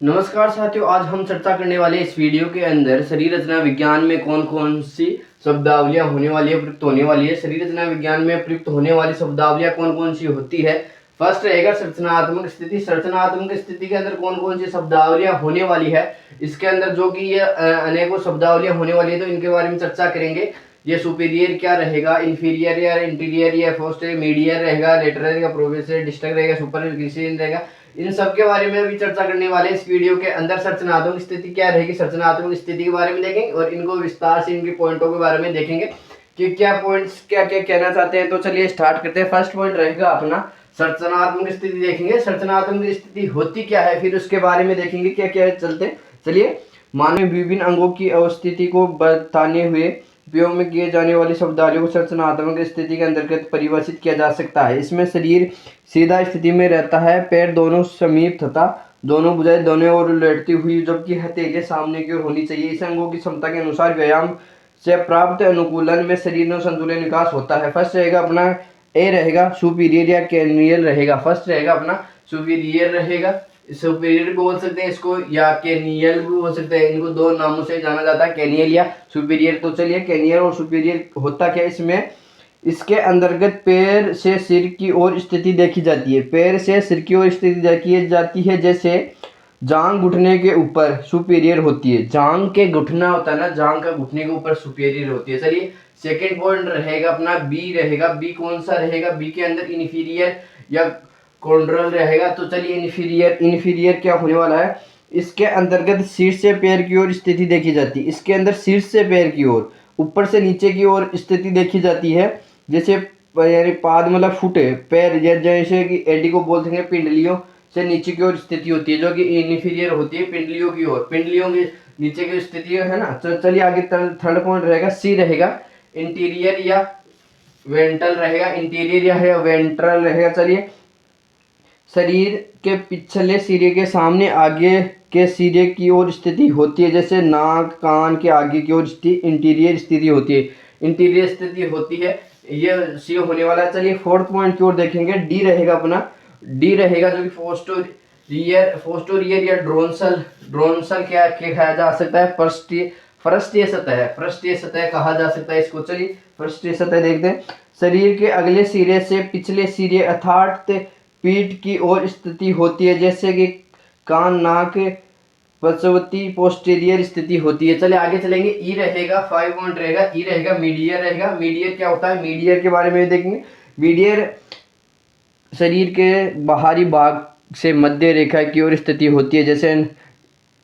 नमस्कार साथियों, आज हम चर्चा करने वाले इस वीडियो के अंदर शरीर रचना विज्ञान में कौन कौन सी शब्दावलियां होने वाली है, प्रयुक्त होने वाली है। शरीर रचना विज्ञान में प्रयुक्त होने वाली शब्दावलियां कौन कौन सी होती है। फर्स्ट रहेगा संरचनात्मक स्थिति। संरचनात्मक स्थिति के अंदर कौन कौन सी शब्दावलियां होने वाली है, इसके अंदर जो कि ये अनेकों शब्दावलियां होने वाली है, तो इनके बारे में चर्चा करेंगे। ये सुपीरियर क्या रहेगा, इंफीरियर या इंटीरियर या फर्स्ट मीडियर रहेगा, लेटरल या प्रोग्रेसिव, डिस्टल रहेगा, सुपरफिशियल रहेगा। इन सब के बारे में अभी चर्चा करने वाले इस वीडियो के अंदर। संरचनात्मक स्थिति क्या रहेगी, संरचनात्मक स्थिति के बारे में देखेंगे और इनको विस्तार से इनके पॉइंटों के बारे में देखेंगे कि क्या पॉइंट्स क्या क्या कहना चाहते हैं। तो चलिए स्टार्ट करते हैं। फर्स्ट पॉइंट रहेगा अपना संरचनात्मक स्थिति। देखेंगे संरचनात्मक स्थिति होती क्या है, फिर उसके बारे में देखेंगे क्या क्या चलते। चलिए, मानव विभिन्न अंगों की अवस्थिति को बताने हुए उपयोग में किए जाने वाली शब्दावलियों को संरचनात्मक स्थिति के अंतर्गत परिभाषित किया जा सकता है। इसमें शरीर सीधा स्थिति में रहता है, पैर दोनों समीप तथा दोनों भुजाएं दोनों ओर लटती हुई, जबकि हथेलियां सामने की ओर होनी चाहिए। इस अंगों की क्षमता के अनुसार व्यायाम से प्राप्त अनुकूलन में शरीर में संतुलन विकास होता है। फर्स्ट रहेगा अपना ए रहेगा सुपीरियर या कैनियल रहेगा। फर्स्ट रहेगा अपना सुपीरियर रहेगा। सुपीरियर भी बोल सकते हैं इसको या कैनियल भी बोल सकते हैं। इनको दो नामों से जाना जाता है, कैनियल या सुपीरियर। तो चलिए, कैनियल और सुपीरियर होता क्या इसमें, इसके अंतर्गत पैर से सिर की ओर स्थिति देखी जाती है। पैर से सिर की ओर स्थिति देखी जाती है, जैसे जांग घुटने के ऊपर सुपीरियर होती है। जांग के घुटना होता है ना, जांग का घुटने के ऊपर सुपीरियर होती है। चलिए, सेकंड पॉइंट रहेगा अपना बी रहेगा। बी कौन सा रहेगा, बी के अंदर इन्फीरियर या कॉन्ड्रल रहेगा। तो चलिए, इन्फीरियर इन्फीरियर क्या होने वाला है, इसके अंतर्गत शीर्ष से पैर की ओर स्थिति देखी जाती है। इसके अंदर शीर्ष से पैर की ओर, ऊपर से नीचे की ओर स्थिति देखी जाती है, जैसे यानी पाद मतलब फुट पैर, जैसे कि एडी को बोलते हैं पिंडलियों से नीचे की ओर स्थिति होती है, जो कि इन्फीरियर होती है पिंडलियों की ओर, पिंडलियों की नीचे की स्थिति है ना। तो चलिए आगे थर्ड पॉइंट रहेगा सी रहेगा इंटीरियर या वेंट्रल रहेगा। इंटीरियर या वेंट्रल रहेगा। चलिए, शरीर के पिछले सिरे के सामने आगे के सिरे की ओर स्थिति होती है, जैसे नाक कान के आगे की ओर स्थिति इंटीरियर स्थिति होती है। इंटीरियर स्थिति होती है, ये सी होने वाला है। चलिए फोर्थ पॉइंट की ओर देखेंगे। डी रहेगा अपना, डी रहेगा जो कि फोस्टोरियर या ड्रोनसल। ड्रोनसल क्या कहा जा सकता है, फरस्टीय सतह, फरस्टीय सतह कहा जा सकता है इसको। चलिए फरस्टीय सतह देखते हैं। शरीर के अगले सिरे से पिछले सिरे अर्थात पीठ की ओर स्थिति होती है, जैसे कि कान नाक पश्चवती पोस्टीरियर स्थिति होती है। चले आगे चलेंगे। ई रहेगा, 5 पॉइंट रहेगा। ई रहेगा मीडियर रहेगा। मीडियर क्या होता है, मीडियर के बारे में देखेंगे। मीडियर शरीर के बाहरी भाग से मध्य रेखा की ओर स्थिति होती है, जैसे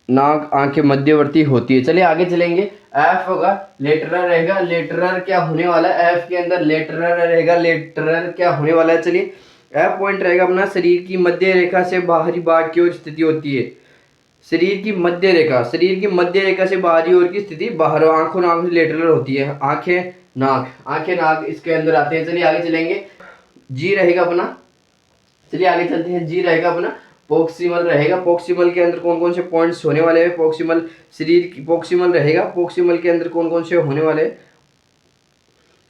नाक आंखें मध्यवर्ती होती है। चलिए आगे चलेंगे। एफ होगा, लेटरल रहेगा। लेटरल क्या होने वाला है, एफ के अंदर लेटरल रहेगा। लेटरल क्या होने वाला है, चलिए एफ पॉइंट रहेगा अपना शरीर की मध्य रेखा से बाहरी भाग की ओर स्थिति होती है। शरीर की मध्य रेखा, शरीर की मध्य रेखा से बाहरी ओर की स्थिति बाहर आंखों नाक से लेटरल होती है। आंखें नाक, आंखें नाक इसके अंदर आते हैं। चलिए आगे चलेंगे। जी रहेगा अपना, चलिए आगे चलते हैं। जी रहेगा अपना प्रोक्सिमल रहेगा। प्रोक्सिमल के अंदर कौन कौन से पॉइंट्स होने वाले हैं, प्रोक्सिमल शरीर की प्रोक्सिमल रहेगा। प्रोक्सिमल के अंदर कौन कौन से होने वाले हैं,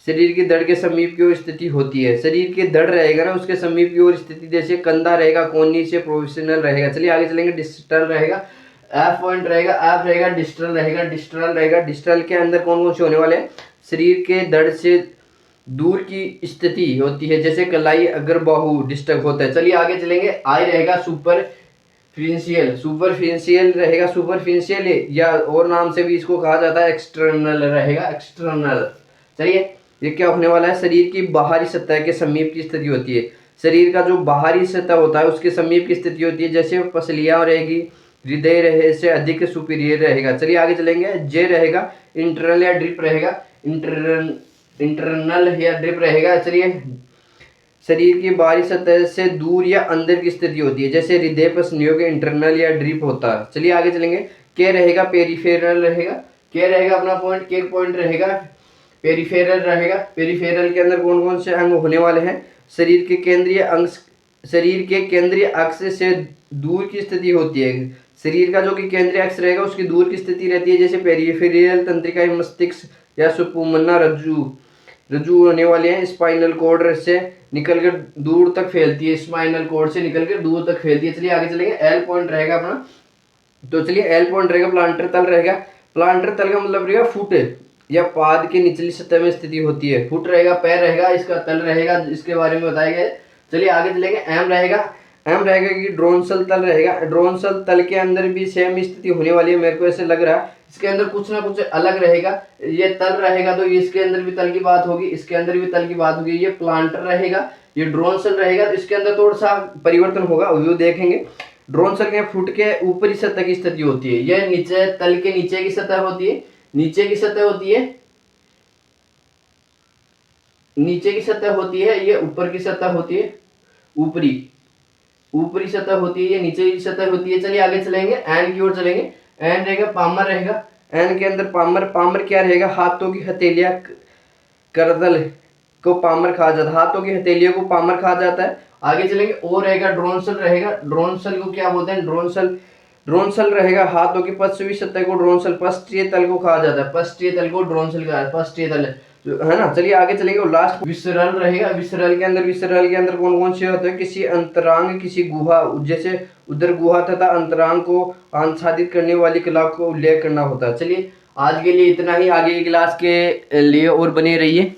शरीर की धड़ के समीप की ओर स्थिति होती है। शरीर के धड़ रहेगा ना, उसके समीप की ओर स्थिति, जैसे कंधा रहेगा कोनी से प्रोफेशनल रहेगा। चलिए आगे चलेंगे। डिस्टल रहेगा, एफ पॉइंट रहेगा। एफ रहेगा डिस्टल रहेगा। डिस्टल रहेगा। डिस्टल के अंदर कौन कौन से होने वाले हैं, शरीर के धड़ से दूर की स्थिति होती है, जैसे कलाई अगर बाहु डिस्टर्ब होता है। चलिए आगे चलेंगे। आई रहेगा सुपरफिशियल। सुपरफिशियल रहेगा। सुपरफिशियल या और नाम से भी इसको कहा जाता है एक्सटर्नल रहेगा। एक्सटर्नल, चलिए ये क्या होने वाला है, शरीर की बाहरी सतह के समीप की स्थिति होती है। शरीर का जो बाहरी सतह होता है उसके समीप की स्थिति होती है, जैसे पसलियां रहेगी, हृदय रहे से अधिक सुपीरियर रहेगा। चलिए आगे चलेंगे। जे रहेगा इंटरनल या ड्रिप रहेगा। इंटरनल या ड्रिप रहेगा। चलिए, शरीर की बाहरी सतह से दूर या अंदर की स्थिति होती है, जैसे हृदय पसलियों के इंटरनल या ड्रिप होता है। चलिए आगे चलेंगे। के रहेगा पेरिफेरल रहेगा। के रहेगा अपना पॉइंट, के पॉइंट रहेगा पेरिफेरल रहेगा। पेरिफेरल के अंदर कौन कौन से अंग होने वाले हैं, शरीर के केंद्रीय अंग, शरीर के केंद्रीय अक्ष से दूर की स्थिति होती है। शरीर का जो कि केंद्रीय अक्ष रहेगा उसकी दूर की स्थिति रहती है, जैसे पेरिफेरल तंत्रिका मस्तिष्क या सुपुमना रज्जु रज्जु होने वाले हैं। स्पाइनल कॉर्ड से निकलकर दूर तक फैलती है, स्पाइनल कॉर्ड से निकलकर दूर तक फैलती है। चलिए आगे चलेंगे। एल पॉइंट रहेगा अपना, तो चलिए एल पॉइंट रहेगा, प्लांटर तल रहेगा। प्लांटर तल का मतलब रहेगा फुट या पाद के निचली सतह में स्थिति होती है। फुट रहेगा, पैर रहेगा, इसका तल रहेगा, इसके बारे में बताया गया है। चलिए आगे चलेंगे। एम रहेगा, एम रहेगा कि ड्रोनसल तल रहेगा। ड्रोनसल तल के अंदर भी सेम स्थिति होने वाली है, मेरे को ऐसे लग रहा है। इसके अंदर कुछ ना कुछ अलग रहेगा। ये तल रहेगा तो इसके अंदर भी तल की बात होगी, इसके अंदर भी तल की बात होगी। ये प्लांटर रहेगा, ये ड्रोनसल रहेगा, तो इसके अंदर थोड़ा सा परिवर्तन होगा, वो देखेंगे। ड्रोनसल के फुट के ऊपरी सतह की स्थिति होती है, यह नीचे तल के नीचे की सतह होती है, नीचे की सतह होती है, नीचे की सतह होती है। ये ऊपर की सतह होती है, ऊपरी ऊपरी सतह होती है, ये नीचे की सतह होती है। चलिए आगे चलेंगे, एन की ओर चलेंगे। एन रहेगा, पामर रहेगा। एन के अंदर पामर, पामर क्या रहेगा? हाथों की हथेलियां, करतल को पामर कहा जाता है, हाथों की हथेलियों को पामर कहा जाता है। आगे चलेंगे, ओ रहेगा, ड्रोनसल रहेगा। ड्रोनसल को क्या बोलते हैं? ड्रोनसल, ड्रोनसल रहेगा हाथों की पश्चिमी सतह को ड्रोनसल, पश्चिमी तल को कहा जाता है, पश्चिमी तल को ड्रोनसल कहा जाता है, पश्चिमी तल है ना। चलिए आगे चलेंगे, और लास्ट विसरल रहेगा। विसरल के अंदर, विसरल के अंदर कौन कौन से होते हैं? किसी अंतरांग, किसी गुहा, जैसे उदर गुहा तथा अंतरांग को आच्छादित करने वाली कला को उल्लेख करना होता है। चलिए आज के लिए इतना ही, आगे की क्लास के लिए और बने रहिए।